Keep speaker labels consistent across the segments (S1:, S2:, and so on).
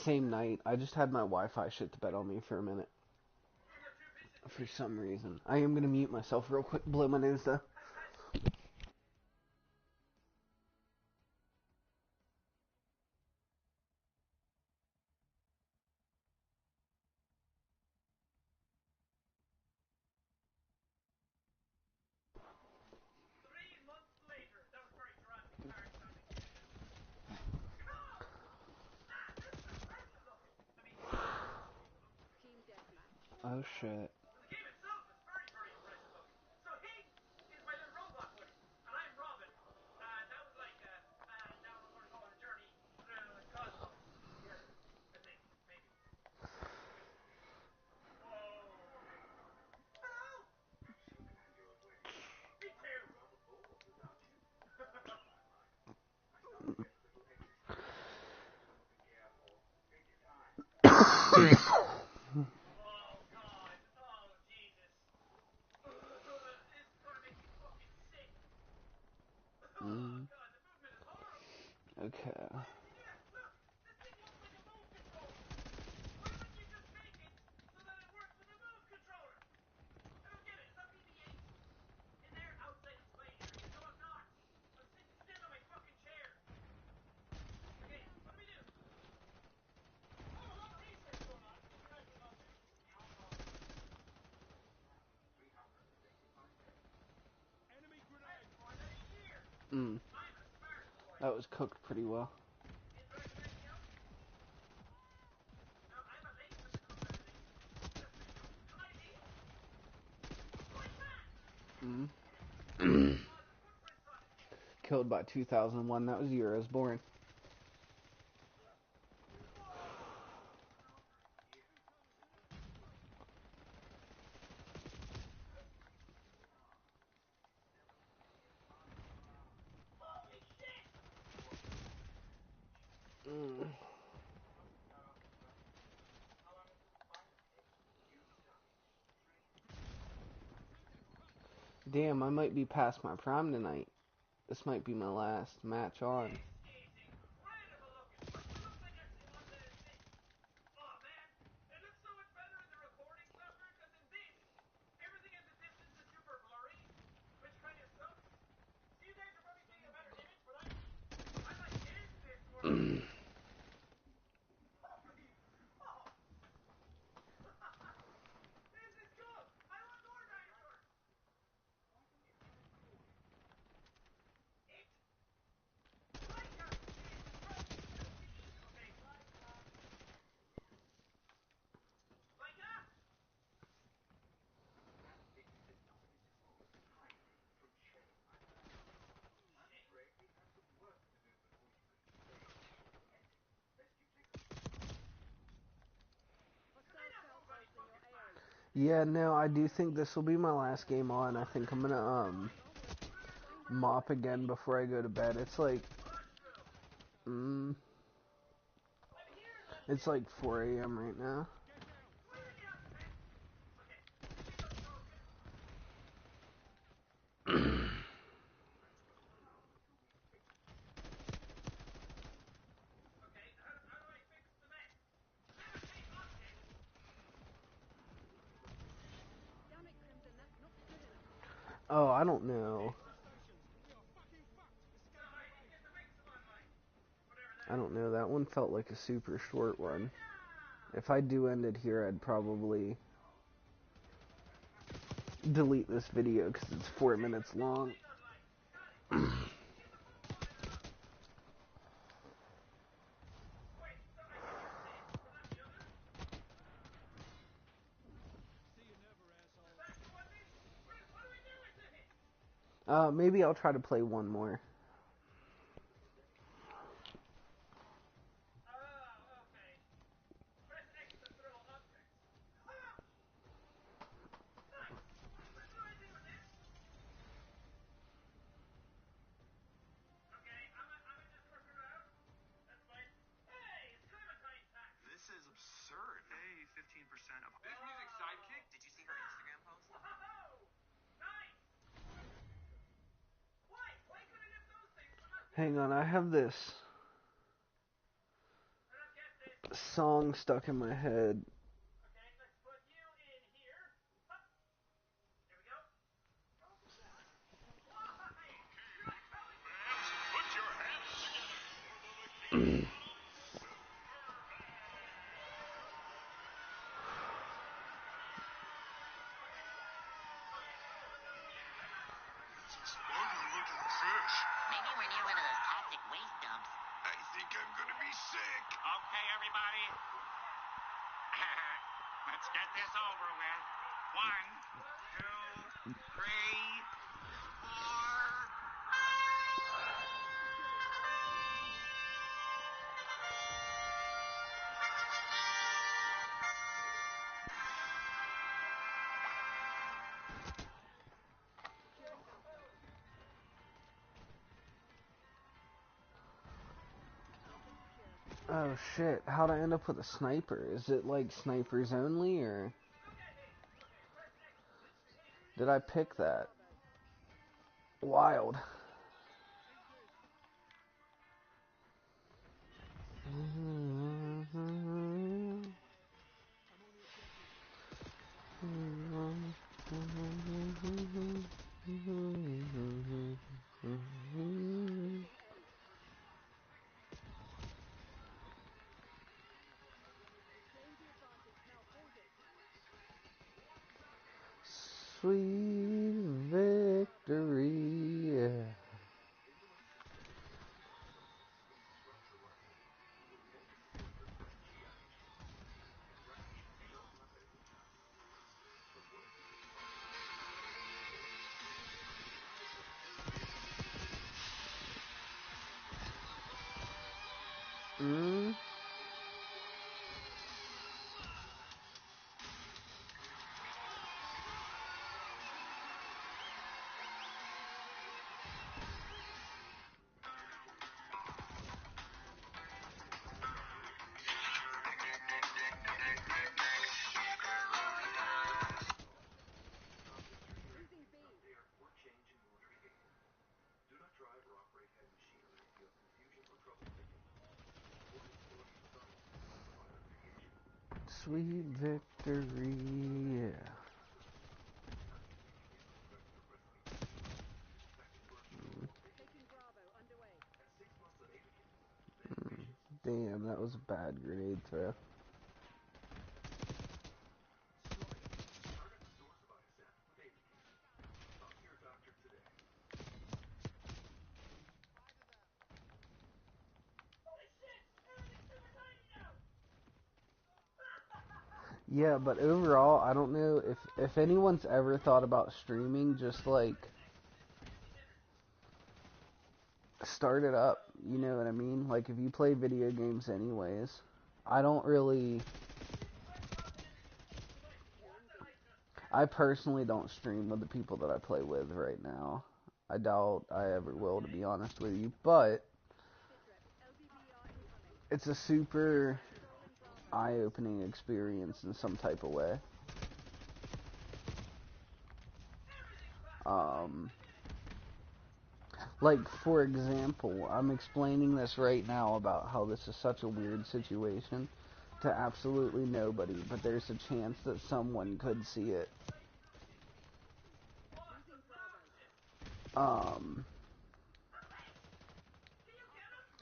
S1: Same night. I just had my Wi-Fi shit to bed on me for a minute. For some reason. I am gonna mute myself real quick, blow my nose though. Oh shit. Mm. Okay. Mm. That was cooked pretty well. Mm. Killed by 2001. That was the year I was born. Mm. Damn, I might be past my prime tonight. This might be my last match on. Yeah, no, I do think this will be my last game on. I think I'm gonna mop again before I go to bed. It's like mm, it's like 4 a.m. right now. Oh, I don't know. I don't know. That one felt like a super short one. If I do end it here, I'd probably delete this video because it's 4 minutes long. Maybe I'll try to play one more. Hang on, I have this. song stuck in my head.
S2: Maybe we're near one of those toxic waste dumps. I think I'm gonna be sick. Okay, everybody. Let's get this over with. 1, 2, 3, 4.
S1: Oh shit, how'd I end up with a sniper? Is it like snipers only, or did I pick that? Wild. Sweet victory, yeah. Mm. Sweet victory, yeah. Damn, that was a bad grenade throw. Yeah, but overall, I don't know if anyone's ever thought about streaming, just like start it up, you know what I mean? Like if you play video games anyways, I don't really, I personally don't stream with the people that I play with right now. I doubt I ever will, to be honest with you, but it's a super eye-opening experience in some type of way. Like, for example, I'm explaining this right now about how this is such a weird situation to absolutely nobody, but there's a chance that someone could see it.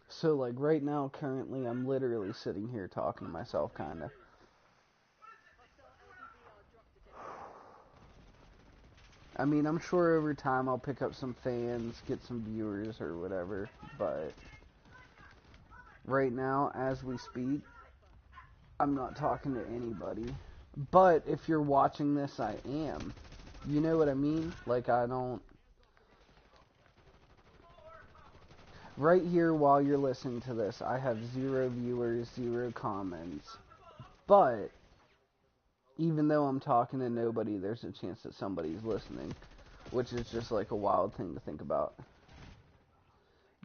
S1: So, like, right now, currently, I'm literally sitting here talking to myself, kinda. I mean, I'm sure over time I'll pick up some fans, get some viewers or whatever, but right now, as we speak, I'm not talking to anybody. But if you're watching this, I am. You know what I mean? Like, I don't... Right here, while you're listening to this, I have 0 viewers, 0 comments. But, even though I'm talking to nobody, there's a chance that somebody's listening. Which is just like a wild thing to think about.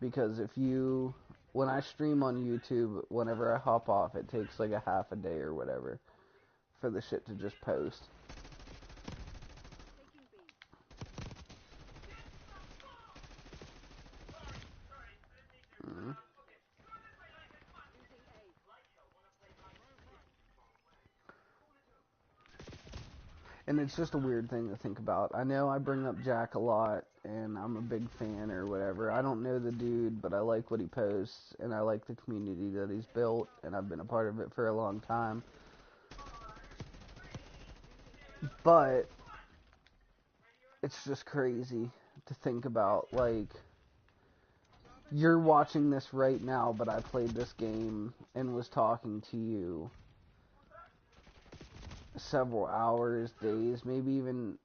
S1: Because if you... When I stream on YouTube, whenever I hop off, it takes like a half a day or whatever for the shit to just post. And it's just a weird thing to think about. I know I bring up Jack a lot, and I'm a big fan or whatever. I don't know the dude, but I like what he posts, and I like the community that he's built, and I've been a part of it for a long time. But it's just crazy to think about, like, you're watching this right now, but I played this game and was talking to you several hours, days, maybe even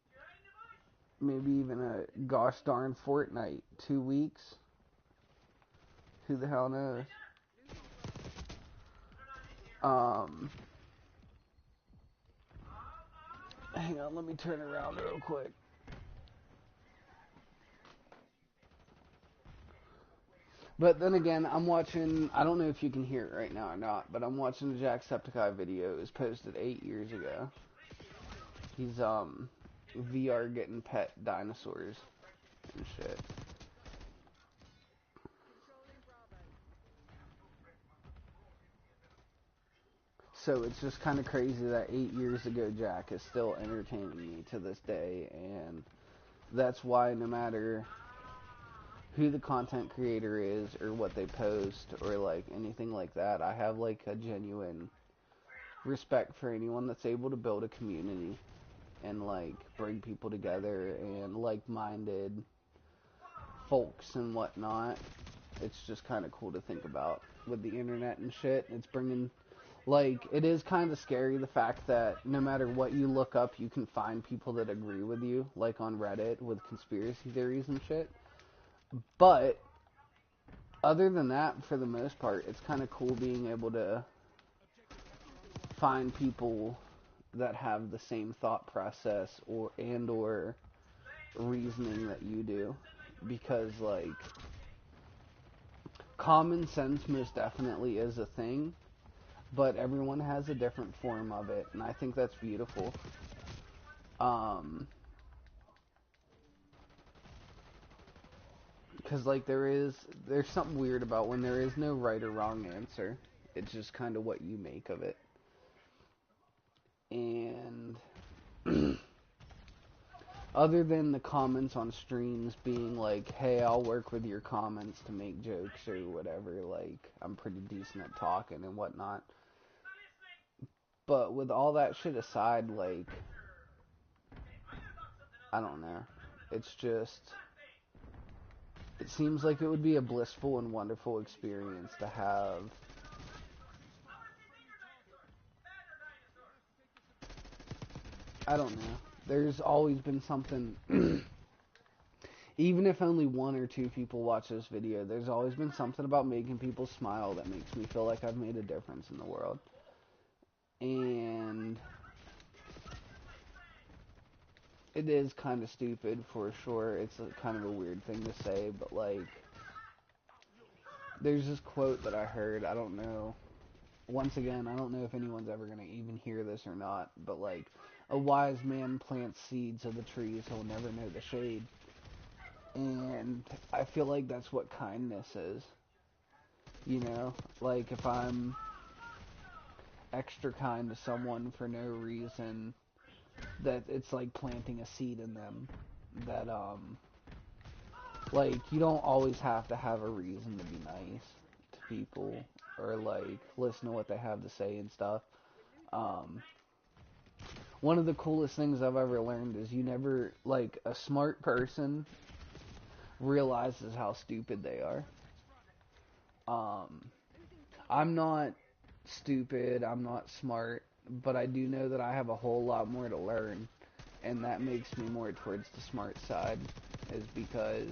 S1: a gosh darn fortnight, 2 weeks. Who the hell knows? Hang on, let me turn around real quick. But then again, I'm watching, I don't know if you can hear it right now or not, but I'm watching a Jacksepticeye video. It was posted 8 years ago. He's, VR getting pet dinosaurs and shit. So it's just kind of crazy that 8 years ago Jack is still entertaining me to this day, and that's why no matter who the content creator is or what they post or like anything like that, I have like a genuine respect for anyone that's able to build a community and like bring people together and like-minded folks and whatnot. It's just kind of cool to think about with the internet and shit. It's bringing, like, it is kind of scary the fact that no matter what you look up, you can find people that agree with you, like on Reddit with conspiracy theories and shit. But other than that, for the most part, it's kind of cool being able to find people that have the same thought process or reasoning that you do, because like common sense most definitely is a thing, but everyone has a different form of it, and I think that's beautiful. Because like there's something weird about when there is no right or wrong answer. It's just kind of what you make of it. And other than the comments on streams being like, hey, I'll work with your comments to make jokes or whatever, like, I'm pretty decent at talking and whatnot. But with all that shit aside, like, I don't know. It's just, it seems like it would be a blissful and wonderful experience to have I don't know. There's always been something, even if only one or two people watch this video, there's always been something about making people smile that makes me feel like I've made a difference in the world. And it is kind of stupid for sure. It's kind of a weird thing to say, but like, there's this quote that I heard, I don't know, once again, I don't know if anyone's ever going to even hear this or not, but like, a wise man plants seeds of the trees he'll never know the shade. And I feel like that's what kindness is. You know, like if I'm extra kind to someone for no reason, that it's like planting a seed in them. That, like, you don't always have to have a reason to be nice to people or like listen to what they have to say and stuff. One of the coolest things I've ever learned is you never, like, a smart person realizes how stupid they are. I'm not stupid, I'm not smart, but I do know that I have a whole lot more to learn, and that makes me more towards the smart side, is because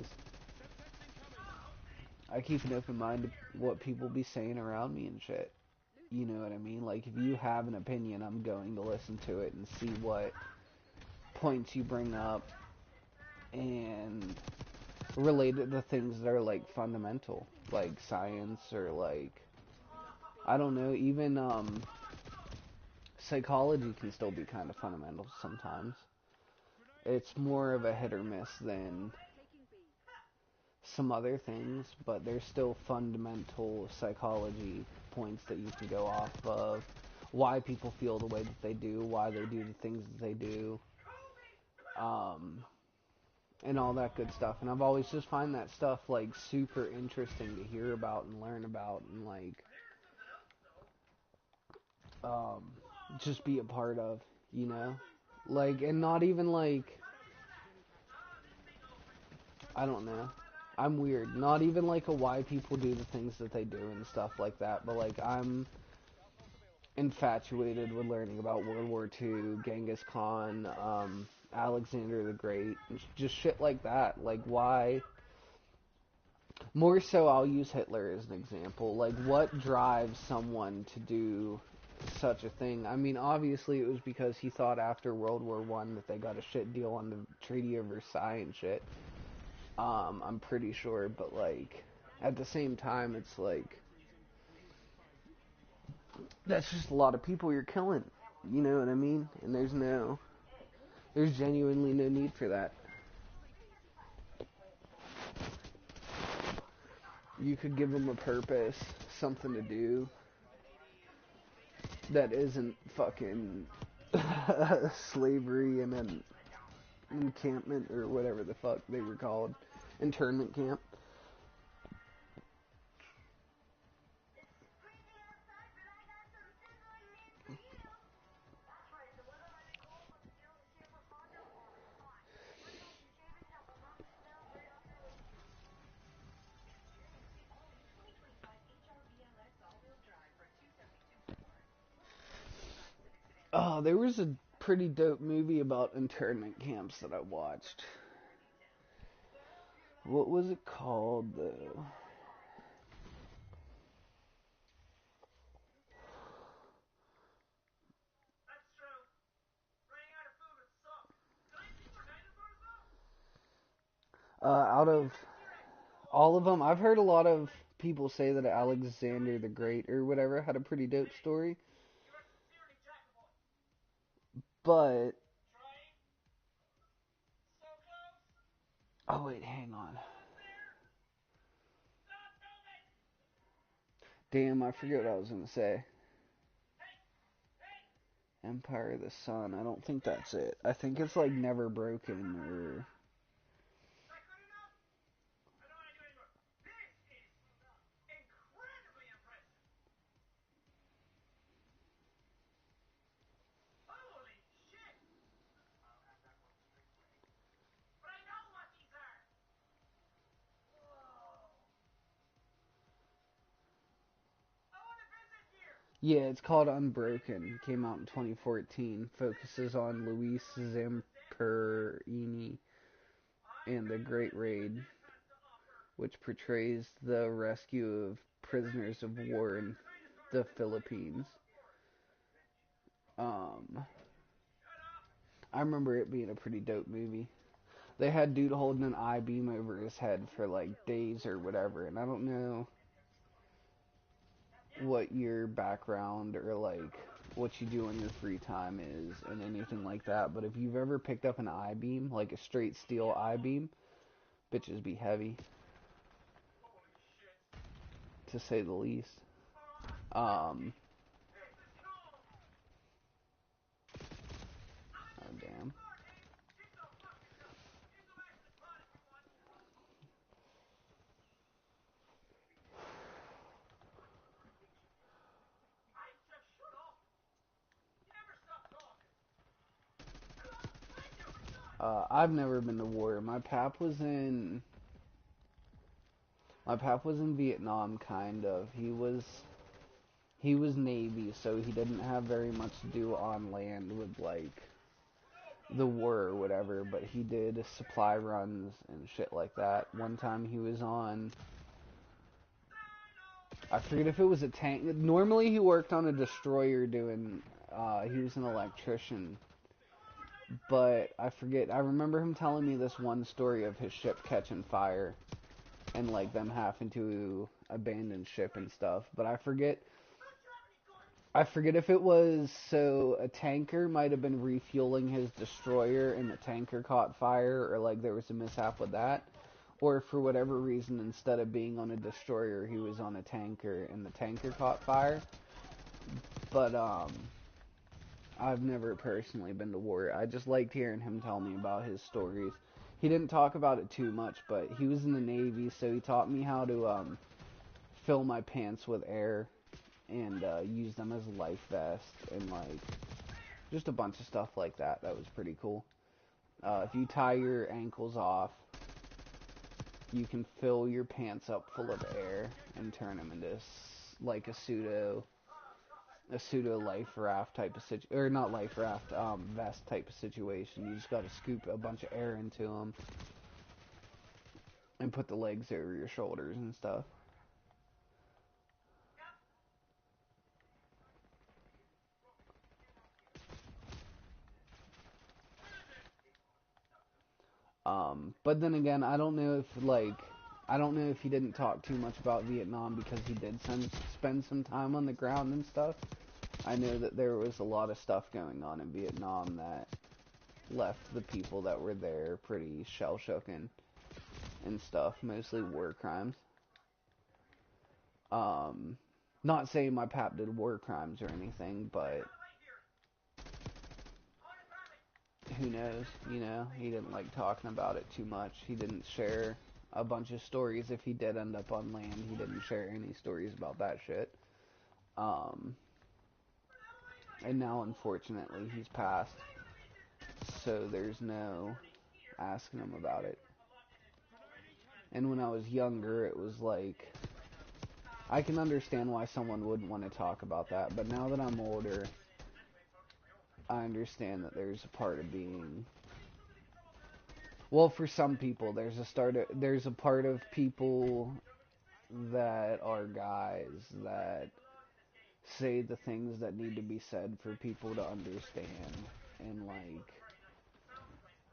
S1: I keep an open mind to what people be saying around me and shit. You know what I mean? Like, if you have an opinion, I'm going to listen to it and see what points you bring up, and related to things that are, like, fundamental, like science, or, like, I don't know, even, psychology can still be kind of fundamental sometimes. It's more of a hit or miss than some other things, but there's still fundamental psychology points that you can go off of. Why people feel the way that they do, why they do the things that they do. um, and all that good stuff. And I've always just find that stuff like super interesting to hear about and learn about and like um, just be a part of, you know? Like, and not even like, I don't know. I'm weird. Not even like a why people do the things that they do and stuff like that, but like I'm infatuated with learning about World War II, Genghis Khan, Alexander the Great, just shit like that. Like, why? More so, I'll use Hitler as an example. Like, what drives someone to do such a thing? I mean, obviously, it was because he thought after World War One that they got a shit deal on the Treaty of Versailles and shit. I'm pretty sure, but like, at the same time, it's like, that's just a lot of people you're killing. You know what I mean? And there's genuinely no need for that. You could give them a purpose, something to do that isn't fucking slavery and an encampment or whatever the fuck they were called, internment camp. Oh, there was a pretty dope movie about internment camps that I watched. What was it called though? Out of all of them, I've heard a lot of people say that Alexander the Great or whatever had a pretty dope story. But oh wait, hang on. Damn, I forget what I was gonna say. Empire of the Sun. I don't think that's it. I think it's like Never Broken or yeah, it's called Unbroken. Came out in 2014. Focuses on Luis Zamperini and the Great Raid, which portrays the rescue of prisoners of war in the Philippines. Um, I remember it being a pretty dope movie. They had dude holding an I-beam over his head for like days or whatever, and I don't know what your background or like what you do in your free time is and anything like that, but if you've ever picked up an I-beam, like a straight steel I-beam, bitches be heavy, to say the least. Um, oh damn. I've never been to war. My pap was in Vietnam, kind of. He was Navy, so he didn't have very much to do on land with like the war or whatever, but he did supply runs and shit like that. One time he was on, I forget if it was a tank. Normally he worked on a destroyer he was an electrician, but I forget. I remember him telling me this one story of his ship catching fire and like them having to abandon ship and stuff, but I forget if it was so a tanker might have been refueling his destroyer and the tanker caught fire, or like there was a mishap with that, or for whatever reason instead of being on a destroyer he was on a tanker and the tanker caught fire. But I've never personally been to war. I just liked hearing him tell me about his stories. He didn't talk about it too much, but he was in the Navy, so he taught me how to fill my pants with air and use them as a life vest and like just a bunch of stuff like that. That was pretty cool. If you tie your ankles off, you can fill your pants up full of air and turn them into like a pseudo life raft type of or not life raft, vest type of situation. You just got to scoop a bunch of air into them and put the legs over your shoulders and stuff. But then again, I don't know if he didn't talk too much about Vietnam because he did spend some time on the ground and stuff. I know that there was a lot of stuff going on in Vietnam that left the people that were there pretty shell-shooken and stuff, mostly war crimes. Um, Not saying my pap did war crimes or anything, but who knows, you know? He didn't like talking about it too much. He didn't share a bunch of stories. If he did end up on land, he didn't share any stories about that shit. Um, and now, unfortunately, he's passed, so there's no asking him about it. And when I was younger, it was like, I can understand why someone wouldn't want to talk about that, but now that I'm older, I understand that there's a part of being, well, for some people, there's a part of people that are guys that say the things that need to be said for people to understand, and like,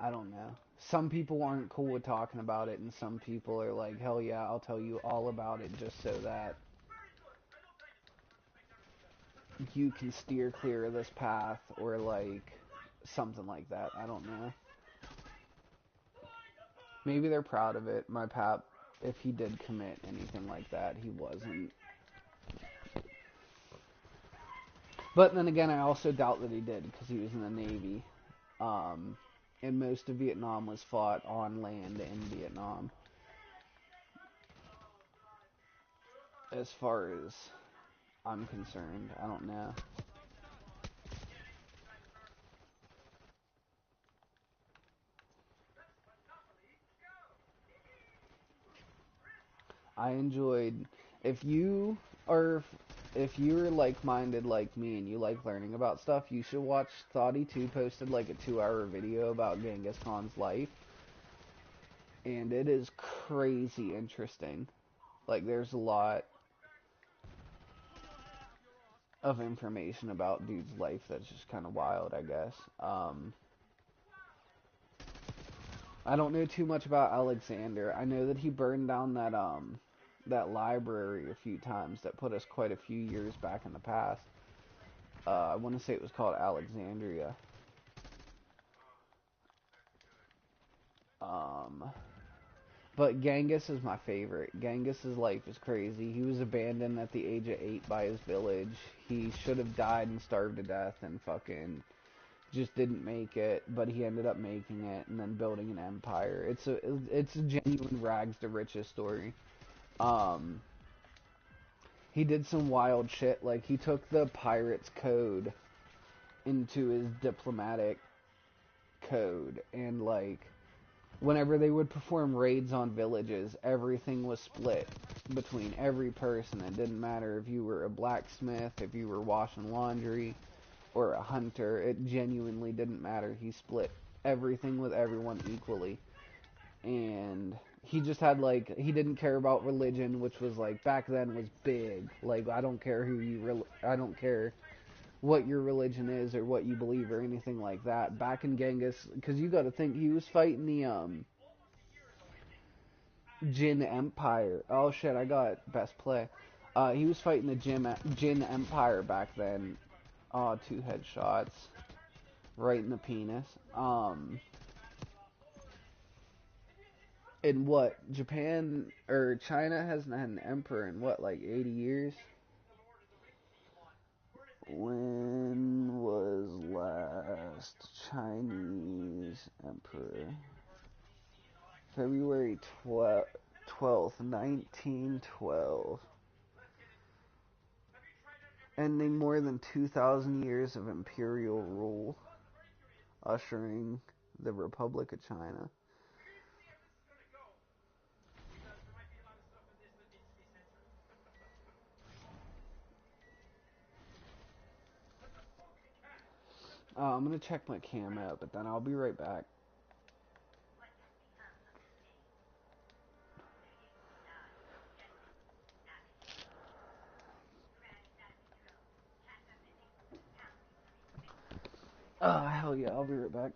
S1: I don't know. Some people aren't cool with talking about it, and some people are like, hell yeah, I'll tell you all about it just so that you can steer clear of this path, or like something like that. I don't know. Maybe they're proud of it. My pap, if he did commit anything like that, he wasn't. But then again, I also doubt that he did because he was in the Navy. Um, and most of Vietnam was fought on land in Vietnam. As far as I'm concerned, I don't know. I enjoyed, if you are if you're like-minded like me and you like learning about stuff, you should watch PT.2 posted like a 2-hour video about Genghis Khan's life, and it is crazy interesting. Like, there's a lot of information about dude's life that's just kind of wild, I guess. I don't know too much about Alexander. I know that he burned down that library a few times that put us quite a few years back in the past. I want to say it was called Alexandria. Um, but Genghis is my favorite. Genghis's life is crazy. He was abandoned at the age of 8 by his village. He should have died and starved to death and fucking just didn't make it, but he ended up making it and then building an empire. It's a genuine rags to riches story. Um, he did some wild shit. Like, he took the pirates' code into his diplomatic code, and like, whenever they would perform raids on villages, everything was split between every person. It didn't matter if you were a blacksmith, if you were washing laundry, or a hunter. It genuinely didn't matter. He split everything with everyone equally. And he just had, like, he didn't care about religion, which was, like, back then was big. Like, I don't care I don't care what your religion is or what you believe or anything like that. Back in Genghis, because you got to think, he was fighting the Jin Empire. Oh shit, I got best play. He was fighting the Jin Empire back then. Oh, 2 headshots right in the penis. In what, Japan or China hasn't had an emperor in what, like 80 years? When was Emperor. February 12th, 1912. Ending more than 2,000 years of imperial rule, ushering the Republic of China. I'm gonna check my cam out, but then I'll be right back. Hell yeah, I'll be right back.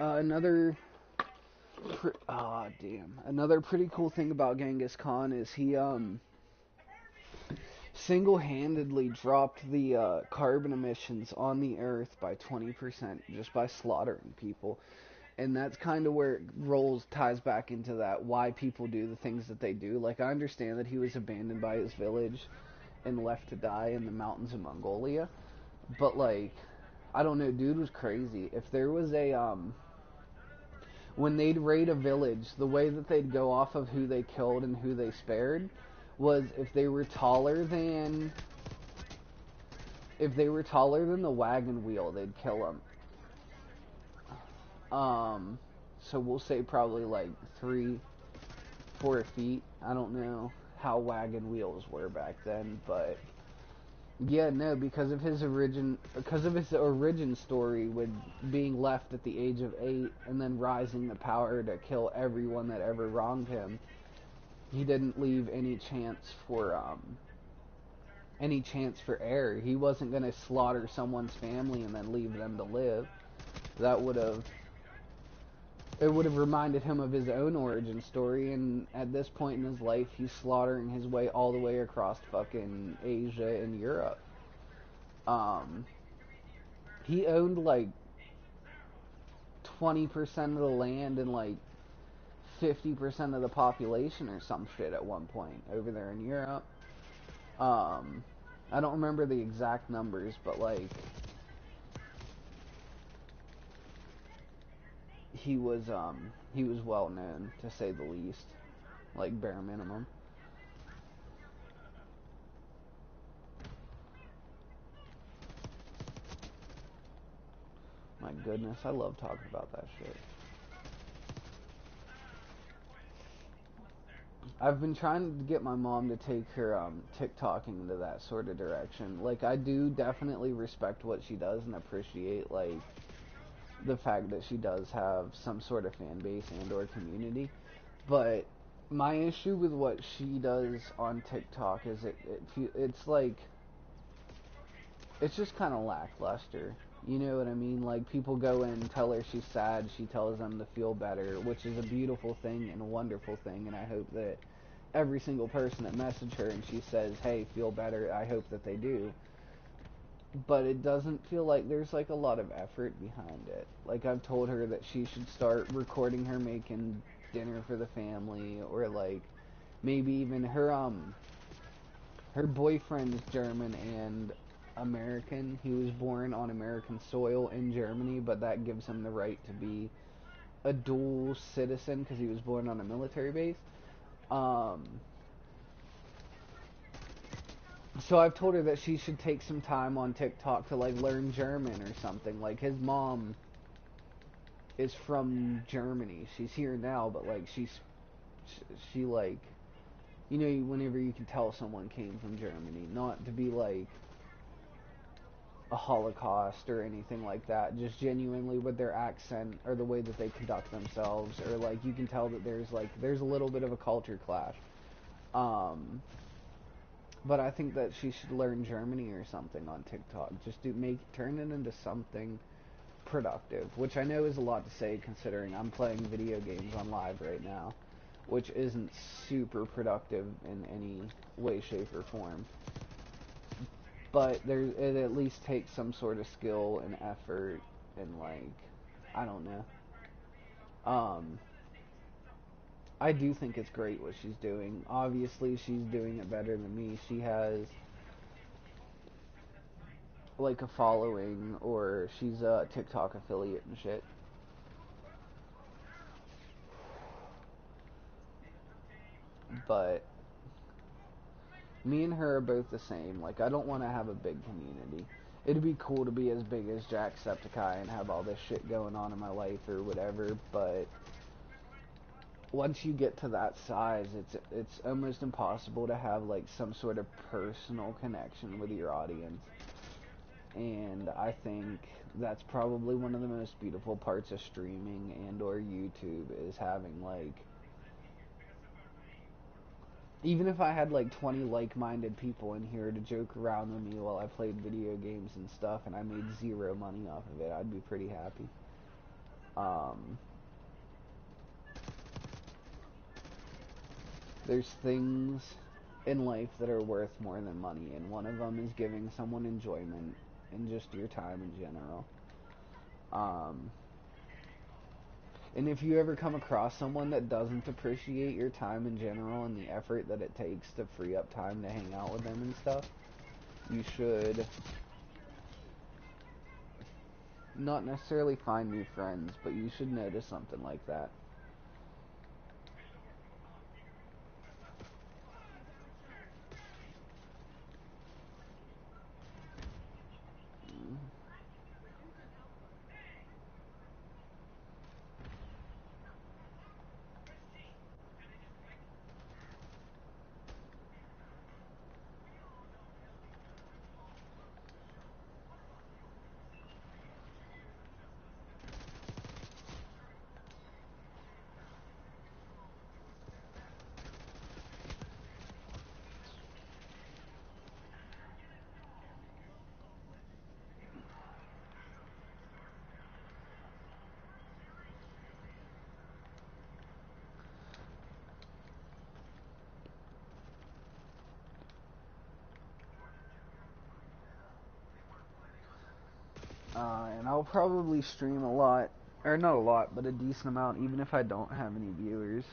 S1: Another pretty cool thing about Genghis Khan is he single-handedly dropped the carbon emissions on the Earth by 20% just by slaughtering people. And that's kind of where it ties back into that, why people do the things that they do. Like, I understand that he was abandoned by his village and left to die in the mountains of Mongolia. But, like, I don't know, dude was crazy. If there was when they'd raid a village, the way that they'd go off of who they killed and who they spared was if they were taller than the wagon wheel, they'd kill them. So we'll say probably like 3-4 feet. I don't know how wagon wheels were back then, but yeah, no, because of his origin story with being left at the age of 8 and then rising to power to kill everyone that ever wronged him. He didn't leave any chance for error. He wasn't going to slaughter someone's family and then leave them to live. It would have reminded him of his own origin story, and at this point in his life, he's slaughtering his way all the way across fucking Asia and Europe. He owned like 20% of the land and like 50% of the population or some shit at one point over there in Europe. I don't remember the exact numbers, but like he was well known, to say the least, like bare minimum. My goodness, I love talking about that shit. I've been trying to get my mom to take her TikToking into that sort of direction. Like, I do definitely respect what she does and appreciate like the fact that she does have some sort of fan base and or community. But my issue with what she does on TikTok is it's like it's just kind of lackluster. You know what I mean? Like, people go in and tell her she's sad, she tells them to feel better, which is a beautiful thing and a wonderful thing, and I hope that every single person that messaged her and she says, hey, feel better, I hope that they do. But it doesn't feel like there's like a lot of effort behind it. Like, I've told her that she should start recording her making dinner for the family, or like maybe even her boyfriend's German and American. He was born on American soil in Germany, but that gives him the right to be a dual citizen because he was born on a military base. So I've told her that she should take some time on TikTok to like learn German or something. Like, his mom is from Germany. She's here now, but like she like you know, whenever you can tell someone came from Germany, not to be like a Holocaust or anything like that, just genuinely with their accent or the way that they conduct themselves, or like you can tell that there's a little bit of a culture clash. But I think that she should learn Germany or something on TikTok. Just turn it into something productive, which I know is a lot to say considering I'm playing video games on live right now, which isn't super productive in any way, shape, or form. But it at least takes some sort of skill and effort and like, I don't know. I do think it's great what she's doing. Obviously, she's doing it better than me. She has like a following, or she's a TikTok affiliate and shit. But me and her are both the same. Like, I don't want to have a big community. It'd be cool to be as big as Jacksepticeye and have all this shit going on in my life or whatever, but once you get to that size, it's almost impossible to have like some sort of personal connection with your audience. And I think that's probably one of the most beautiful parts of streaming and or YouTube is having like, even if I had like 20 like-minded people in here to joke around with me while I played video games and stuff and I made zero money off of it, I'd be pretty happy. There's things in life that are worth more than money, and one of them is giving someone enjoyment and just your time in general. And if you ever come across someone that doesn't appreciate your time in general and the effort that it takes to free up time to hang out with them and stuff, you should not necessarily find new friends, but you should notice something like that. And I'll probably stream a lot, or not a lot, but a decent amount, even if I don't have any viewers.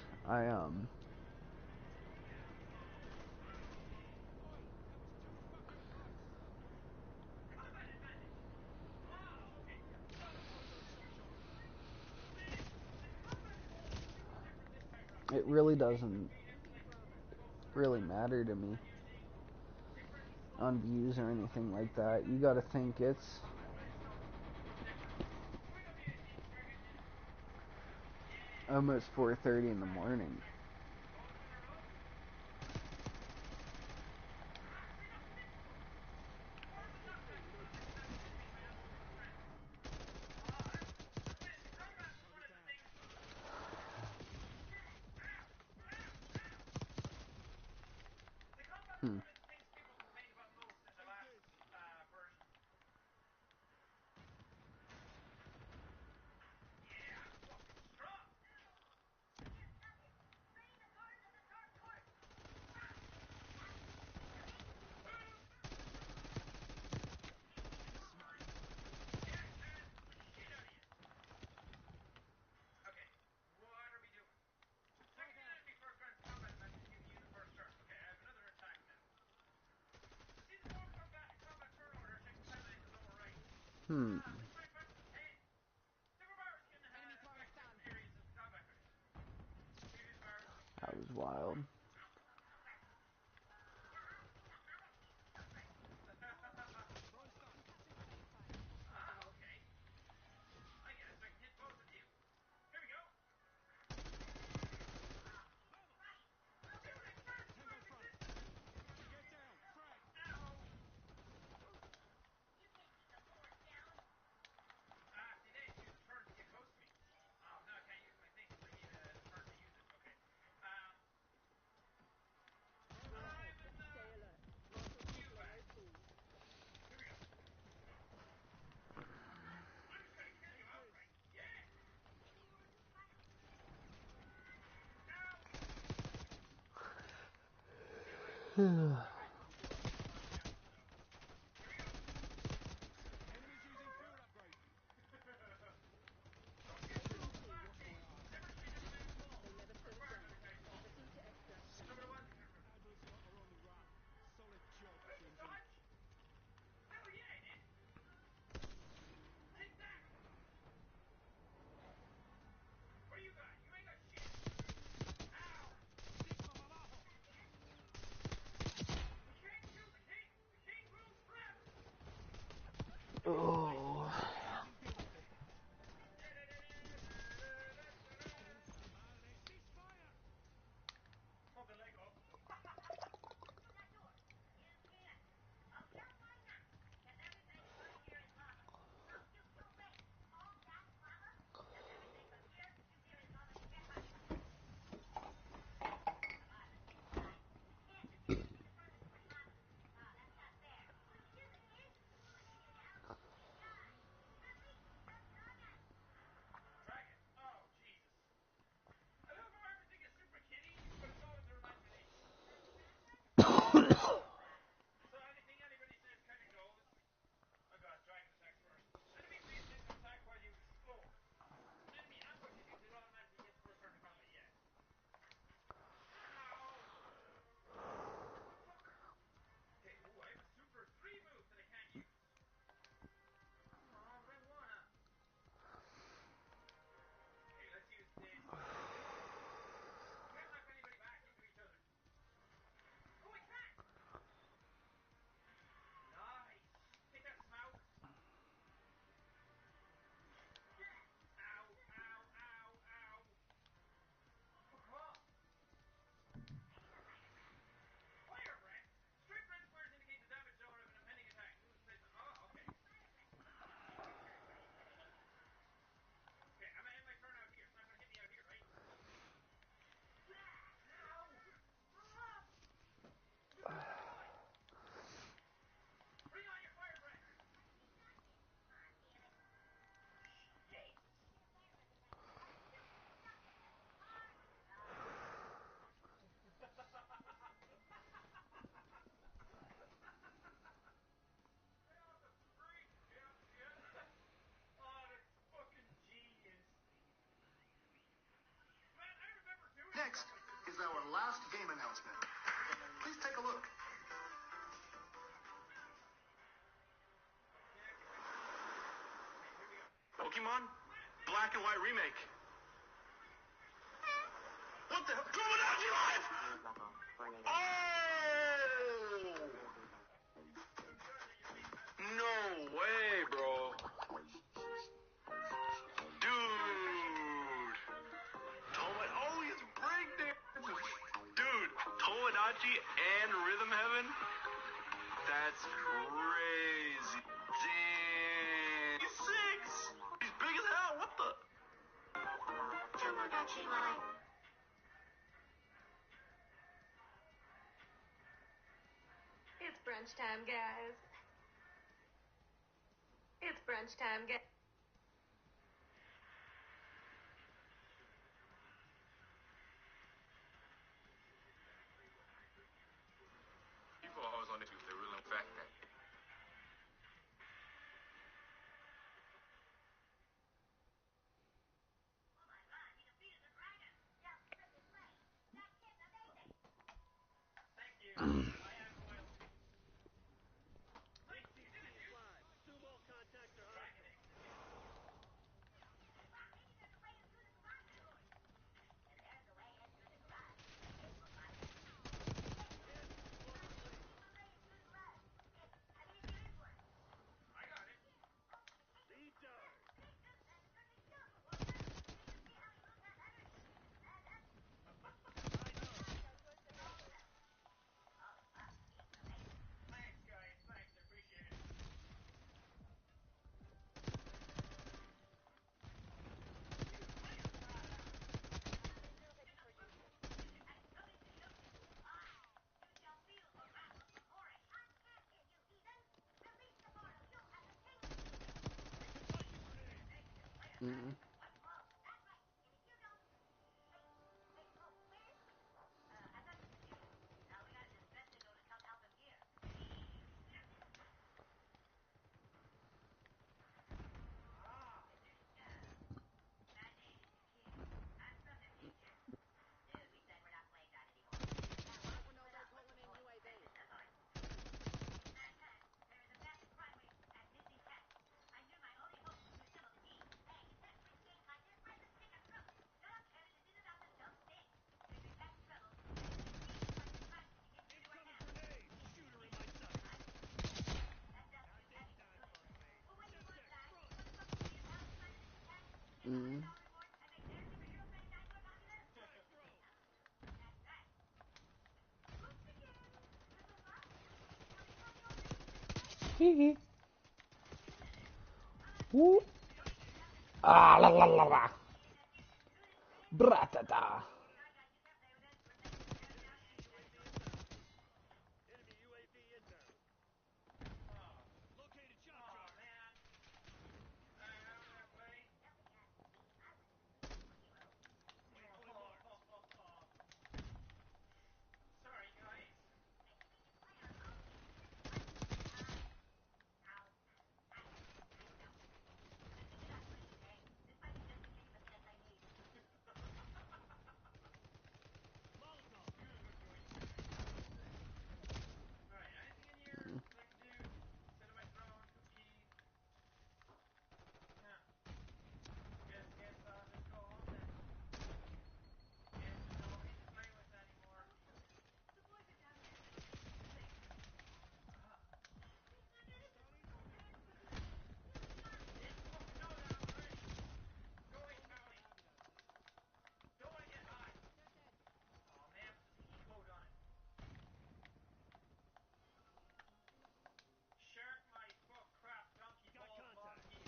S1: It really doesn't really matter to me on views or anything like that. You gotta think it's almost 4:30 in the morning. Hmm. Hmm. That was wild. Oh.
S3: Next is our last game announcement. Please take a look. Pokemon Black and White Remake. What the hell? Tomodachi Life! Oh! No way, bro. Dude. Oh, he's breakdancing. Dude, Tomodachi and Rhythm Heaven? That's crazy. Damn. He's 6. He's big as hell. What the? Tomodachi Life.
S4: It's brunch time, guys. It's brunch time, guys.
S3: People are always on if they really in fact that.
S1: Mm-mm. Mm. Hee hee. Whoop. Ah la la la la. Bratata.
S2: Sorry, guys. Alright, anything in here that I can do? Sit on my throne, cookie. Huh. Guess I'll just go home then. Guess there's nobody to play with anymore. Didn't fucking know that already. Go away, Charlie. Don't want to get high. Oh man, but there's a E code on it. Shark my fuck crap donkey balls monkey.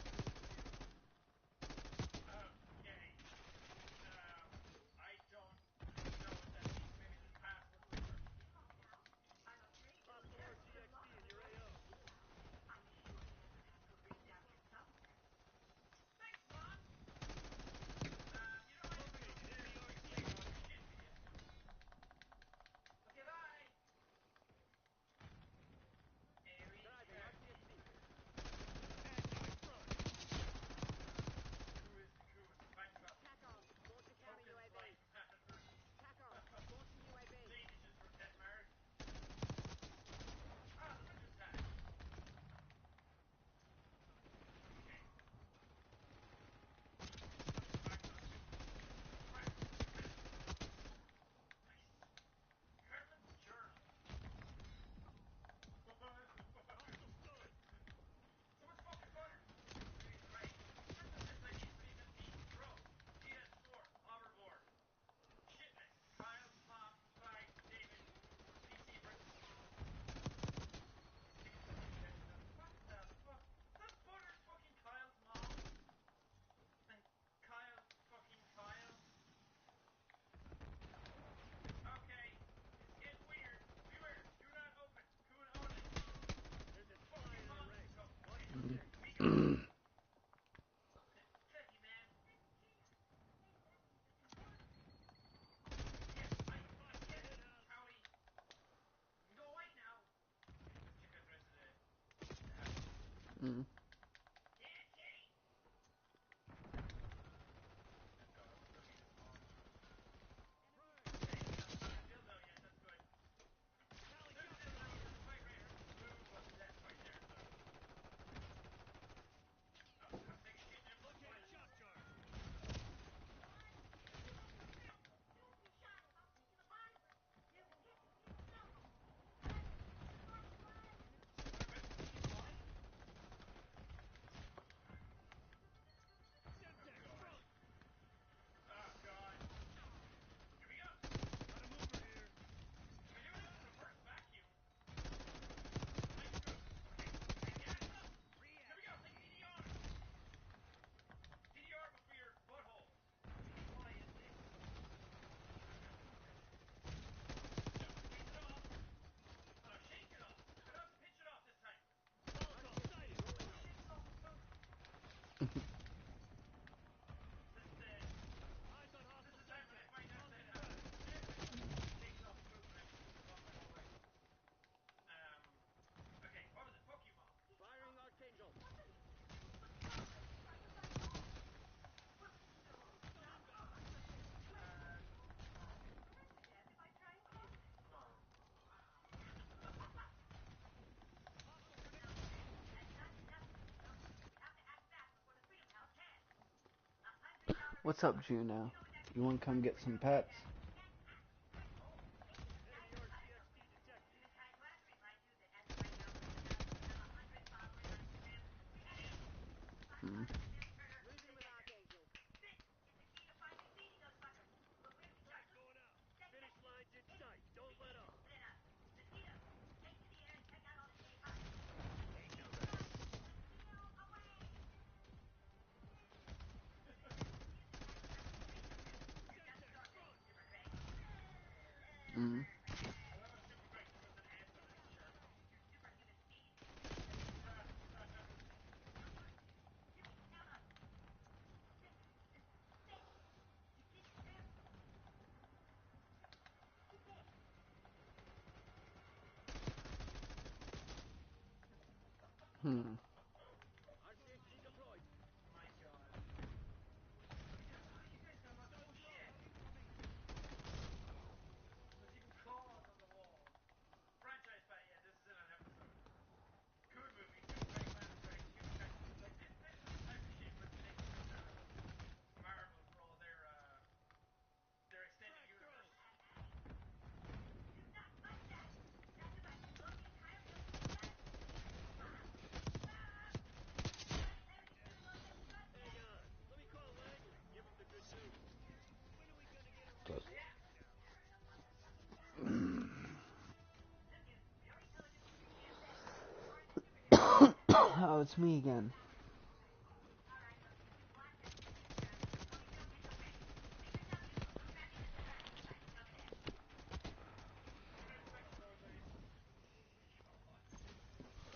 S2: Okay. I don't know what that means. Maybe there's a password later. Thanks, Mom. You don't mind if I go upstairs and keep playing all your shit, do you? Okay, bye. Airy Who is the coolest? Bangkok. Tokens like matters. Signatures for Denmark. Ah, the winter's back. Okay. Bangkok. Right. Nice. Herman's journal. So much fucking butter. Right. Synthesis ID 315. Bro. PS4. Hoverboard. Shitness. Kyle's mom. Goodbye. David. PC versus what the fuck? That butter's fucking Kyle's mom. And Kyle fucking Kyle. Okay. It's getting weird. Beware. Do not open. Coon only. Fuck you, mom. Go. Okay. We go. Teddy, man. Yes, I get it, Howie. You can go away now. Let's check out the rest of the house.
S1: Mm.
S2: Yeah, Teddy. Let's go. Let's go get this mom. Okay, that's not a dildo yet. That's good. There's a dildo. There's a fight right here. Blue was the death fight there, so. Oh, come take a shit in everyone's toilet. Oh god. Here we go. Am I doing this in reverse vacuum? Nice move. Okay. React. Here we go. Take DDR. DDR but for your butthole. No, pinch it off. Oh no, shake it off. I don't have to pinch it off this time. Oh shit, it's off the poop. This is the time when I find out that shakes off the poop and I just move on my whole way. Okay, what was it? Pokemon.
S1: What's up, Juno? You want to come get some pets? Mm. Hmm.
S2: My God. You guys got lots of cool shit. There's even claws on the walls. Franchise bat, yeah, this isn't an episode. Good movie, good fight, man, great, good kind. Like this is the type of shit where they could use Marvel for all their extended universe.
S4: Do not fight that! That's about to blow the entire building to plastic! Ah! Bloody hell, you really won't let me run yet!
S5: Let me call Lang and give him the good news. When are we gonna get a
S1: Good.
S5: real
S2: Yeah.
S4: Look, dude, we already told you we can't bet. You aren't a superhero.
S1: Oh, it's me again.
S4: Alright, well, since you blocked us from the future, I'll be real technocratic. Make yourself useful. Grab me the surveillance device. Over there.
S2: Inspector Roadways. God.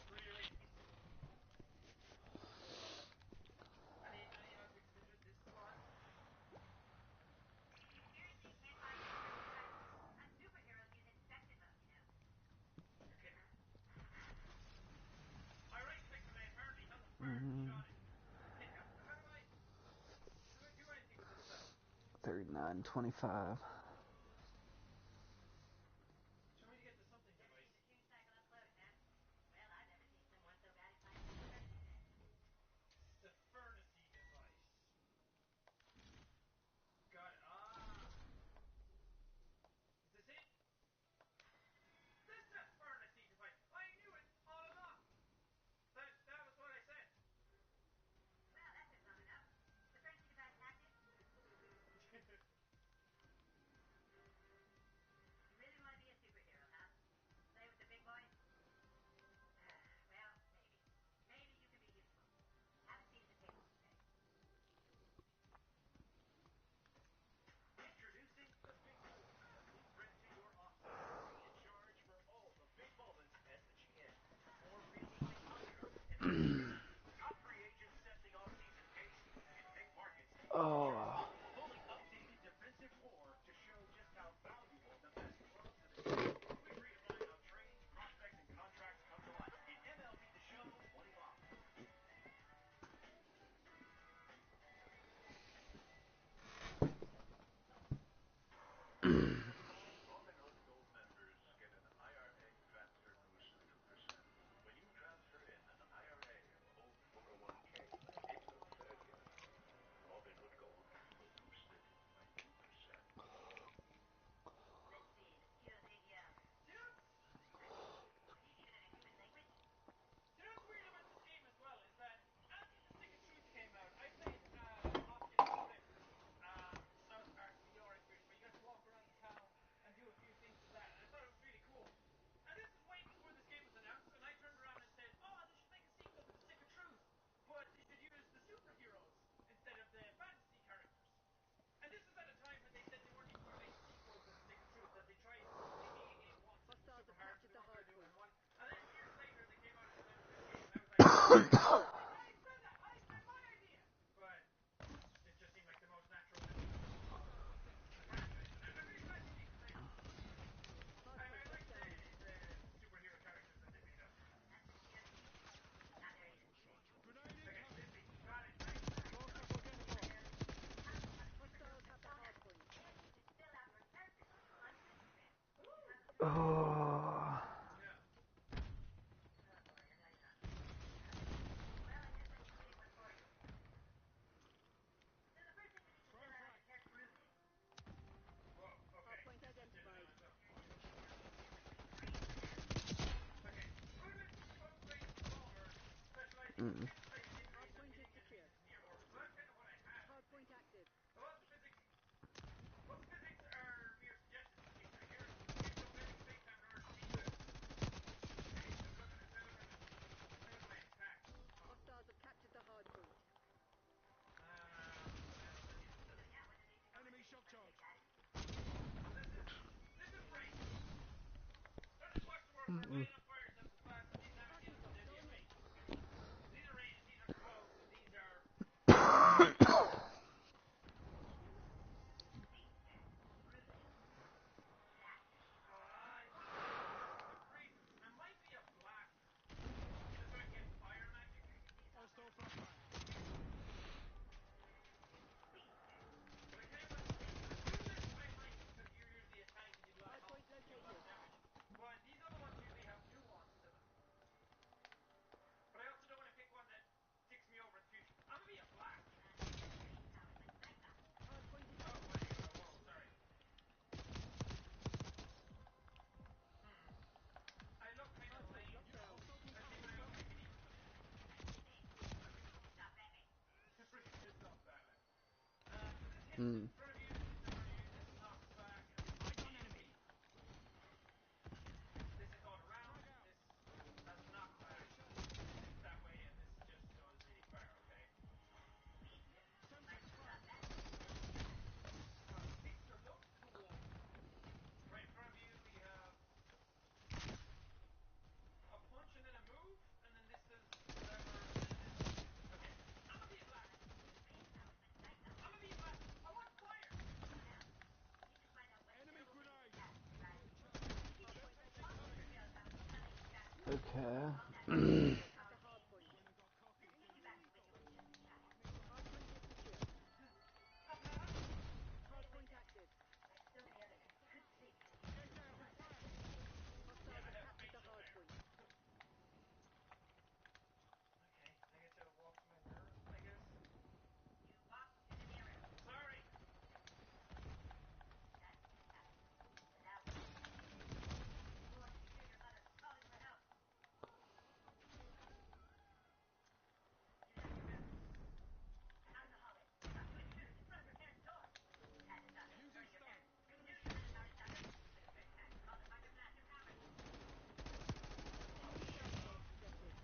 S2: Really? Any other things of interest? This slot?
S4: You seriously can't find interesting facts? Us superheroes use inspected mode, you know.
S2: Okay. I right-clicked because I apparently held the fire and
S1: Mm-hmm.
S2: shot it. Okay, how do I do anything with this stuff?
S1: 39.25.
S2: Show me to get to something
S4: Ever
S2: device.
S4: seen the tune cycle up close, huh? Well, I've never seen someone so bad at finding the furnace.
S2: The furnacey device. Got it. Ah. Is this it? This is a furnacey device. I knew it all along. That was what I said.
S4: Well, that took long enough. The furnace device active? You really want to be a superhero, huh? Play with the big boys? Well, maybe. Maybe you can be useful. Have a seat at the table, Jose.
S5: Introducing the Big Tool, a new print-to-your office. Be in charge for all the big moments as the GM. Or reading the contracts and agreements. Top free agents set the off-season pace. In big markets,
S1: Oh.
S5: fully updated defensive core to show just how valuable the best clubs in the game. We redefine how trades, prospects, and contracts come to life in MLB The Show 25.
S6: Robinhood Gold members get an IRA transfer boost of 2%. When you transfer in an IRA or 401k, it's a fair gift. Robinhood Gold, boosted by 2%.
S4: Let's see. Let's cue the,
S2: Dudes,
S4: are these even in a human language?
S2: you know what's weird about this game as well is that after the Stick of Truth came out, I played the Oculus Rift South Park VR experience where you got to walk around town and do a few things with that, and I thought it was really cool. And this is way before this game was announced, and I turned around and said, "Oh, they should make a sequel to the Stick of Truth, but they should use the superheroes instead of the fantasy characters." And this was at a time when they said they weren't even going to make a sequel to the Stick of Truth, that they tried the AA one that was super hard, so they weren't going to do it in one. And then years later, they came out and announced this game, and I was like, I said my idea! But it just seemed like the most natural evolution of the franchise. And I'm really glad they did, because I like the superhero characters that they made up.
S4: That's the TNT. Ah, there he is.
S2: Okay, Disney, got it, nice.
S4: And you can fill out your character sheet on Instagram.
S1: Oh.
S2: Yeah.
S4: Oh boy, I know you're not looking. Well, I guess I can create one for you. So the first thing you need to fill out is a character rudeness.
S2: Whoa, okay. This is getting on its own.
S4: There's a link down below that says create now.
S2: Okay. Rudolph is a close-range small earth specializing in
S1: Mm.
S2: pin-sized injuries and hitting enemies near orbit. So that's kind of what I had. Well, the physics are mere suggestions. Here's geometry, space-time, in order to beat them. Hey, look at my attacks. Oh. Well, let me look at
S4: So
S2: this.
S4: yeah, what did they think over the birthday party?
S2: Oh, this is great. Let's just watch the world. We're
S1: Mm-mm.
S2: lighting on fire just as fast as these navigators in WFA. These are range, these are close, and these are
S4: Nature, rudeness, laughter.
S2: I think this is a great. I might be a blaster, just so I can get fire
S1: Mm.
S2: In front of you, in front of you, this knocks back. Enemy. This is going around. This has a knockback that way, and this just goes really far. Okay. These look cool. Right in front of you, we have a punch and then a move, and then this is whatever, and then this. Okay. I'm gonna be a black. I'm gonna be a black. I want fire.
S1: Okay.
S2: Yeah, I have facial hair. Okay, I get to walk to my mirror, I guess. Sorry.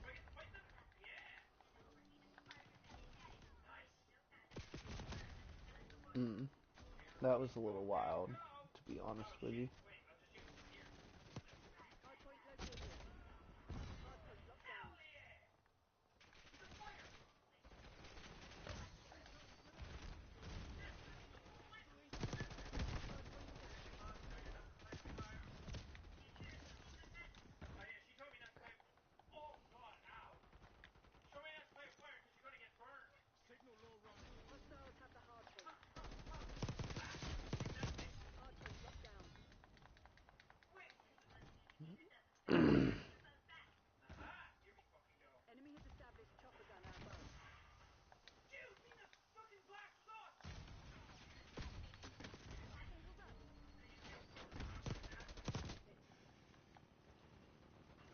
S2: Do I get to fight them? Yeah. Nice.
S1: Mm.
S2: Here
S1: That
S2: we
S1: was a little
S2: fucking
S1: wild,
S2: go.
S1: to be honest
S2: Oh
S1: with
S2: shit.
S1: you.
S2: Wait, I'll just use this here. Hell yeah. This is fire. Oh yeah, she told me not to play. Oh god, ow. Show me not to play with fire because you're gonna get burned.
S6: Signal low run.
S2: Wait. Aha, here we fucking go.
S4: Enemy has established chopper gun outbound.
S2: Shoot me the fucking black sauce.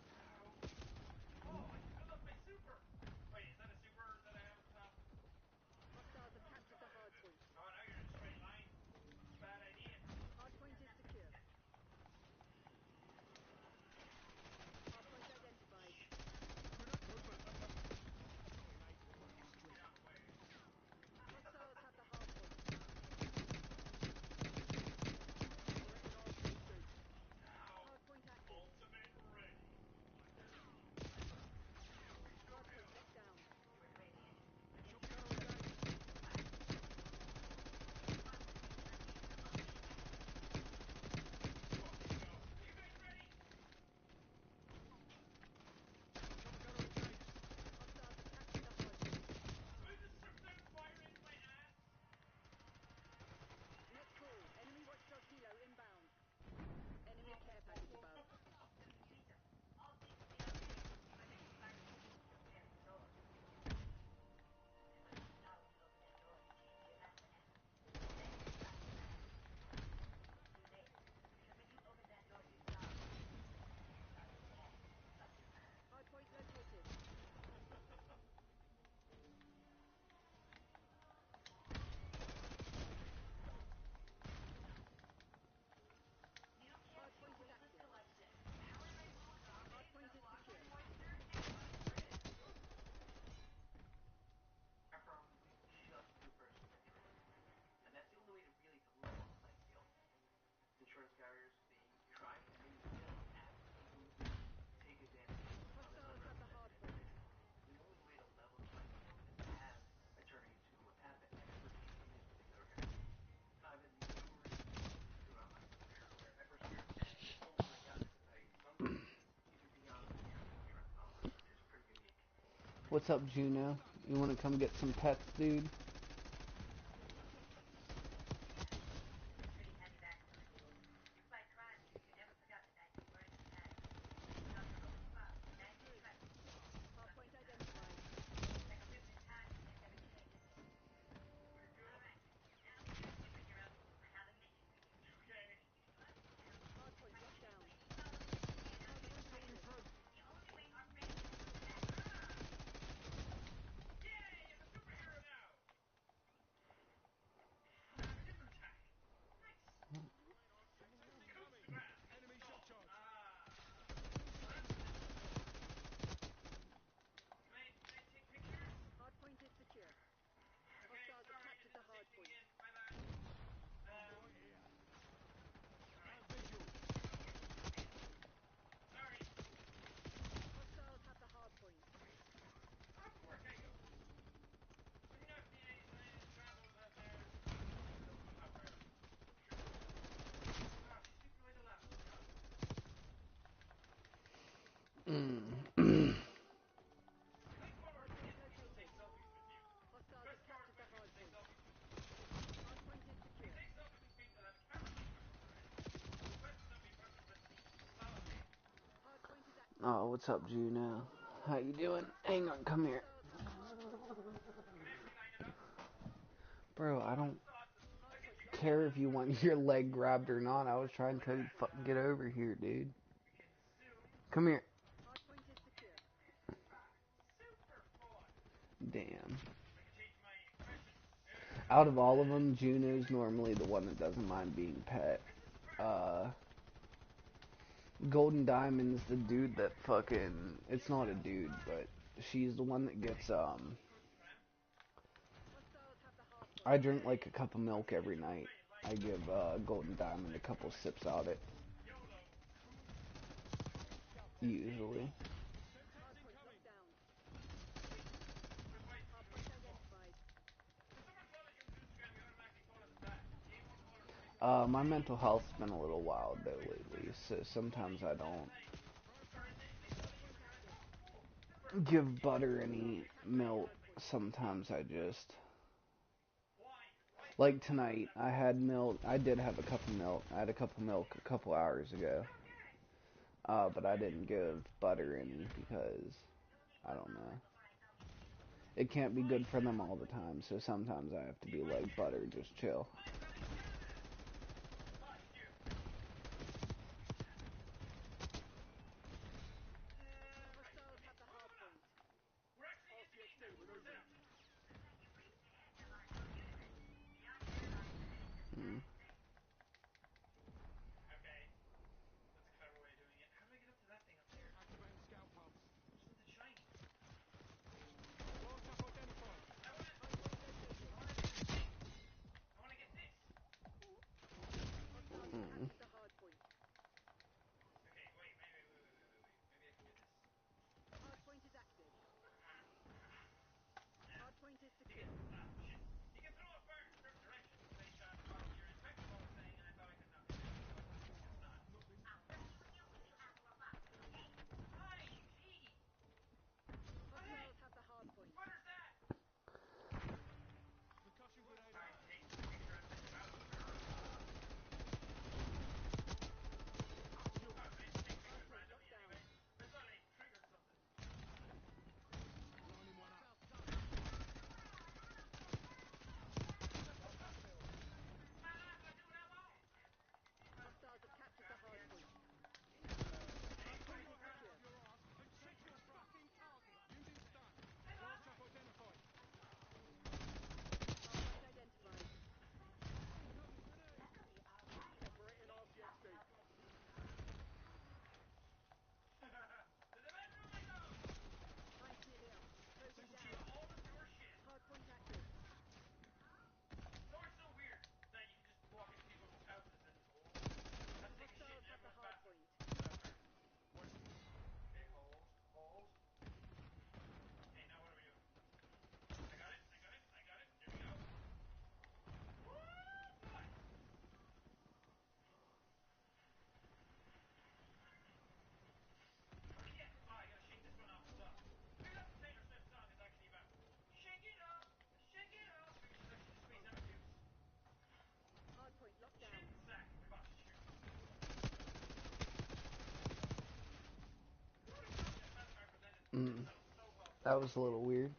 S2: Ow. Oh, I filled up my super. Wait, is that a super that I have at the top?
S4: Hostiles have captured the hard point.
S2: Oh, now you're in a straight line. Bad idea.
S4: Hard point is secure. Hard point identified.
S2: Get out of the way.
S4: Hostiles have the hard point.
S2: Ow.
S4: Hard point active.
S2: Ultimate ready.
S4: Hard point locked down.
S2: Fucking go. Are you guys ready?
S4: Hostiles have captured the hard point.
S2: I just stripped out fire into my ass.
S4: Net call. Enemy watchdog helo inbound. Enemy care package above. Hard point located. Hard point is active. Hard point is secure.
S5: From we just do personal injury. And that's the only way to really to level the playing field. Insurance carriers, they try and they just absolutely take advantage of this
S4: Hostiles have the hard
S5: unrepresented
S4: point.
S5: individual. The only way to level the playing field is to have attorneys who have the expertise in this particular area. I've been numerous throughout my career where adversaries have over and done it to tell you some cases these are beyond the standard insurance policy, which is pretty unique.
S1: What's up, Juno? You want to come get some pets, dude?
S4: Hard point identified.
S2: Okay.
S4: Hard point locked down. Hard point active.
S2: Yay, I'm a superhero now.
S1: Oh, what's up, Juno? How you doing? Hang on, come here. Bro, I don't care if you want your leg grabbed or not. I was trying to tell you to fucking get over here, dude. Come here. Damn. Out of all of them, Juno's normally the one that doesn't mind being pet. Golden Diamond's the dude that fucking... It's not a dude, but she's the one that gets, I drink like a cup of milk every night. I give, Golden Diamond a couple sips out it. Usually. My mental health's been a little wild though lately, so sometimes I don't give butter any milk. Sometimes I just, like tonight, I had milk. I did have a cup of milk. I had a cup of milk a couple hours ago. But I didn't give butter any because, I don't know. It can't be good for them all the time, so sometimes I have to be like, butter, just chill. Mm. Mm. Mm. That was a little weird.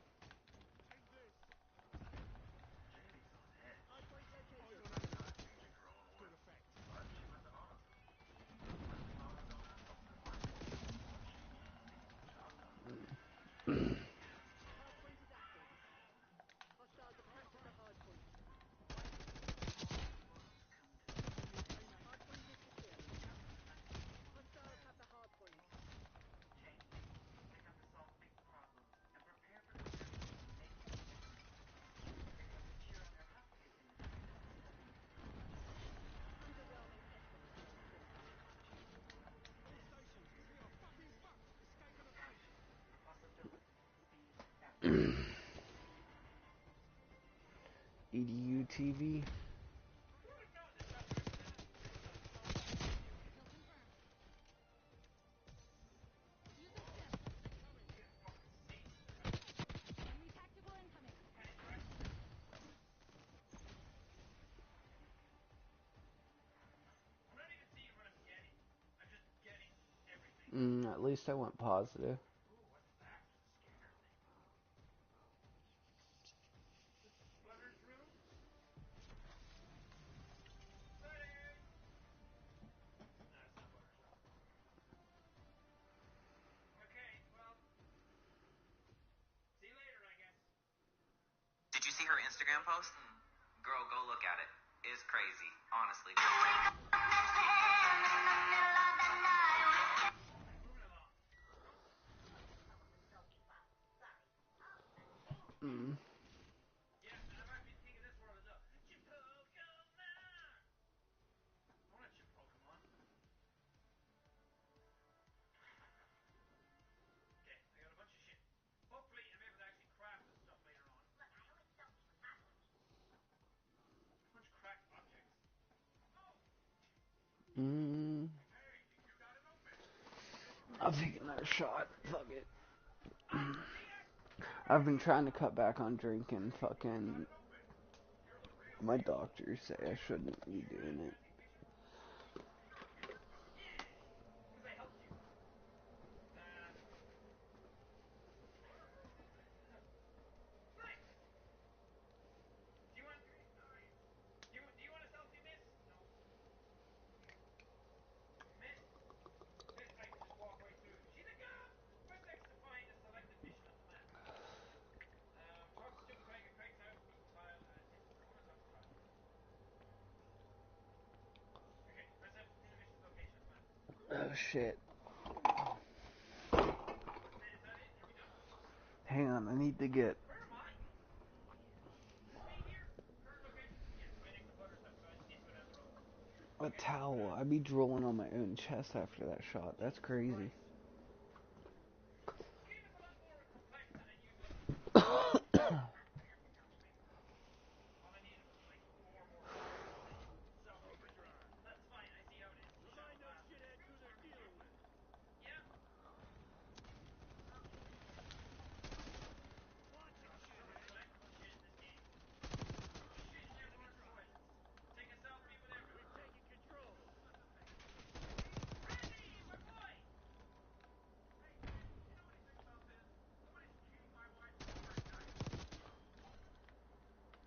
S1: EDU TV. At least I went positive.
S2: Ooh, what's that? Scanner thing. Flutter's room? Flutters! No, it's not Flutter's room. Okay, well, see you later, I guess.
S7: Did you see her Instagram post? Girl, go look at it. It's crazy, honestly.
S2: Moving along.
S1: Mm.
S2: Yeah, and I might be the king of this world as well. Chipokemon! I want a Chipokemon. Okay, I got a bunch of shit. Hopefully, I'm able to actually craft this stuff later on. Punch cracked objects. Oh!
S1: Mm.
S2: Hey, think you got it open. You're the
S1: I'll
S2: real
S1: take
S2: deal.
S1: another shot. Fuck it.
S2: I see it! You're
S1: I've been
S2: here!
S1: trying to cut back on drinking.
S2: Hey, think you got
S1: Fucking,
S2: it open. You're the real
S1: my
S2: deal.
S1: doctors say I shouldn't be
S2: Sure,
S1: doing
S2: I
S1: it.
S2: think we should. You're here. Yeah! Because I helped you. Uh... Nice! Do you want... Do you want a selfie, miss? No. Miss? Miss, I can just walk right through. She's a cop! Press X to find a selected mission on the map. Talk to stupid Craig at Craig's house. Meet Kyle at his... I want to talk to Kyle. Okay, press F to pin a mission's location on the map.
S1: Oh shit.
S2: Is that it? Are we done?
S1: Hang on, I need to get
S2: Where am I? Is this me here? Current location? Yes, right next to Flutter's house, so I just need to go down the road.
S1: a
S2: Okay,
S1: towel. I'd be drooling on my own chest after that shot. That's
S2: Jesus
S1: crazy.
S2: Christ. This game is a lot more complex than it usually is. All I needed was like 4 more shots.
S5: South Overdrive.
S2: That's fine, I see how it is.
S5: Remind those shitheads who they're dealing with.
S2: Yeah,
S5: Watch it,
S2: so much
S5: shithead.
S2: collectible shit in this game. Shit in everyone's toilets. Take a selfie with
S5: We're
S2: everyone.
S5: taking control.
S2: Randy, my boy!
S5: Hey, kid, you know anything about this? Somebody's cheating my wife every night.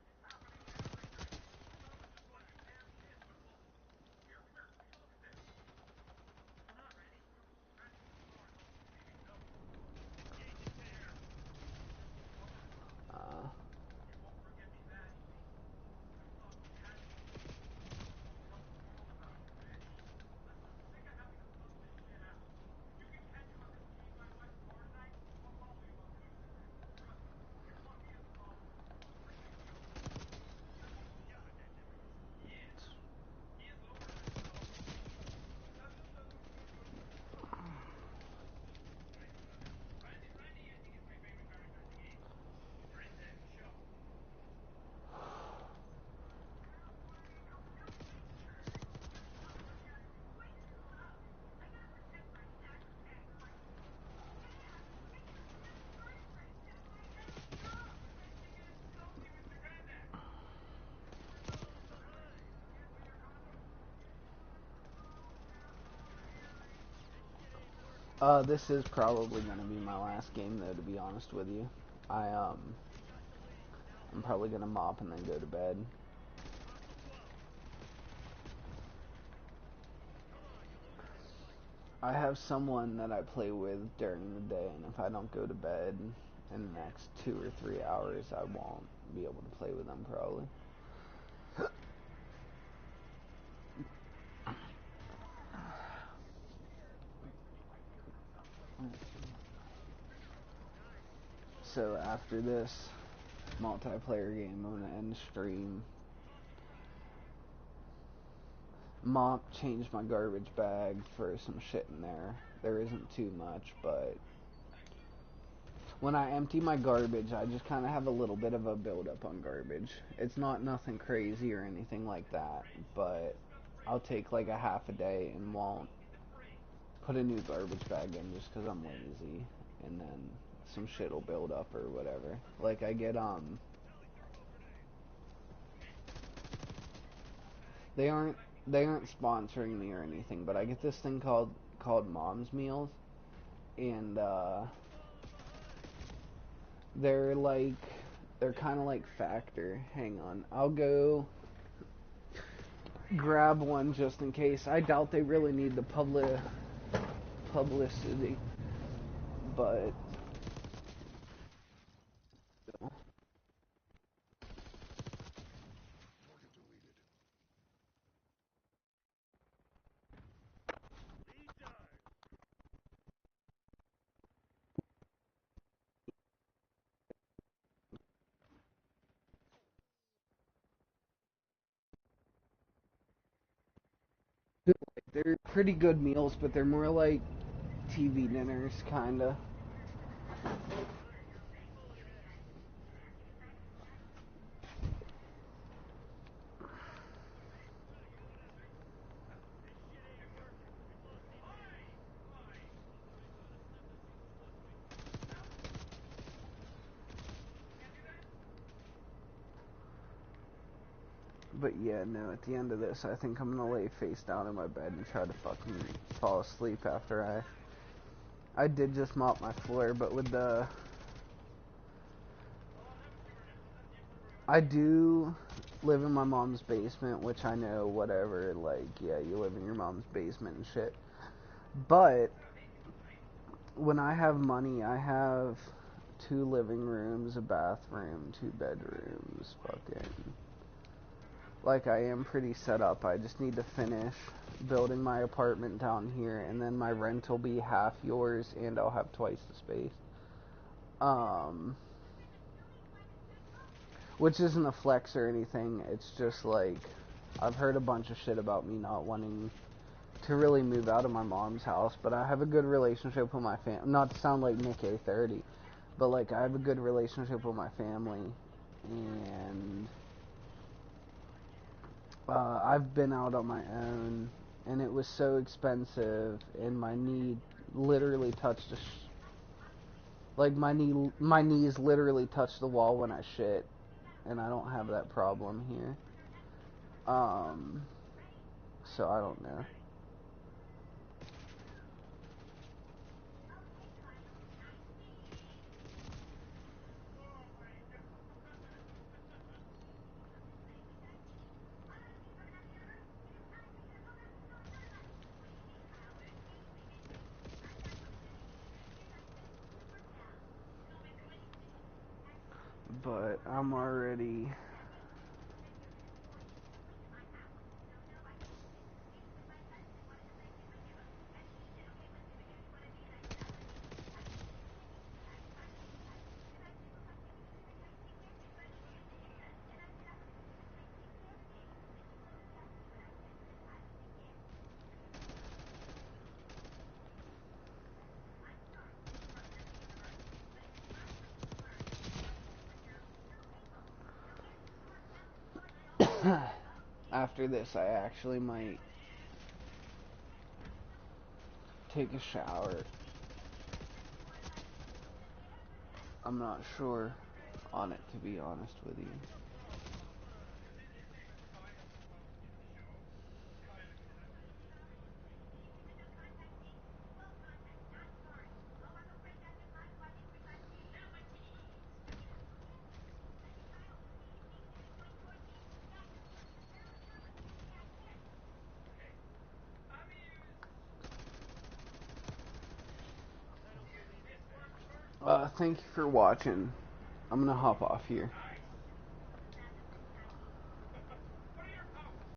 S5: It's happening every night. Thought it was just like a damn kid whistle. Here, take a look at this.
S2: What's going on, Randy?
S5: Randy, sorry, but we need help. Engaging tear. Flutter's house.
S1: Uh,
S5: You won't forget me that easy. I thought we had something. Tell the world about it, bitch. Listen, I'm sick of having to pump this shit out. If you can catch whoever's keying my wife's car tonight, I'll follow you on Twitter. Trust me, you're lucky as a follower. I can kill you. God, that never gets old.
S2: He is. He is lower than himself. Alright, Randy, I think is my favorite character in the game. Or in the show. Randy get a selfie with the granddad.
S1: this is probably gonna be my last game though, to be honest with you. I'm probably gonna mop and then go to bed. I have someone that I play with during the day, and if I don't go to bed in the next 2 or 3 hours, I won't be able to play with them probably. So after this multiplayer game, I'm gonna end the stream. Mop, change my garbage bag for some shit in there. There isn't too much, but when I empty my garbage, I just kind of have a little bit of a buildup on garbage. It's not nothing crazy or anything like that, but I'll take like a half a day and won't put a new garbage bag in just because I'm lazy, and then some shit will build up or whatever. Like I get they aren't sponsoring me or anything, but I get this thing called Mom's Meals, and they're kind of like Factor. Hang on, I'll go grab one just in case. I doubt they really need the publicity, but they're pretty good meals, but they're more like TV dinners, kinda. But yeah, no, at the end of this, I think I'm gonna lay face down in my bed and try to fucking fall asleep after I did just mop my floor, but with the... I do live in my mom's basement, which I know, whatever, like, yeah, you live in your mom's basement and shit. But when I have money, I have 2 living rooms, a bathroom, 2 bedrooms, fucking... Like, I am pretty set up. I just need to finish building my apartment down here, and then my rent will be half yours, and I'll have twice the space. Which isn't a flex or anything. It's just like, I've heard a bunch of shit about me not wanting to really move out of my mom's house, but I have a good relationship with my family. Not to sound like Nick A30, but like, I have a good relationship with my family, and I've been out on my own, and it was so expensive, and my knee literally touched like my knees literally touched the wall when I shit, and I don't have that problem here. So I don't know. But I'm already... After this, I actually might take a shower. I'm not sure on it, to be honest with you. Thank you for watching. I'm gonna hop off here.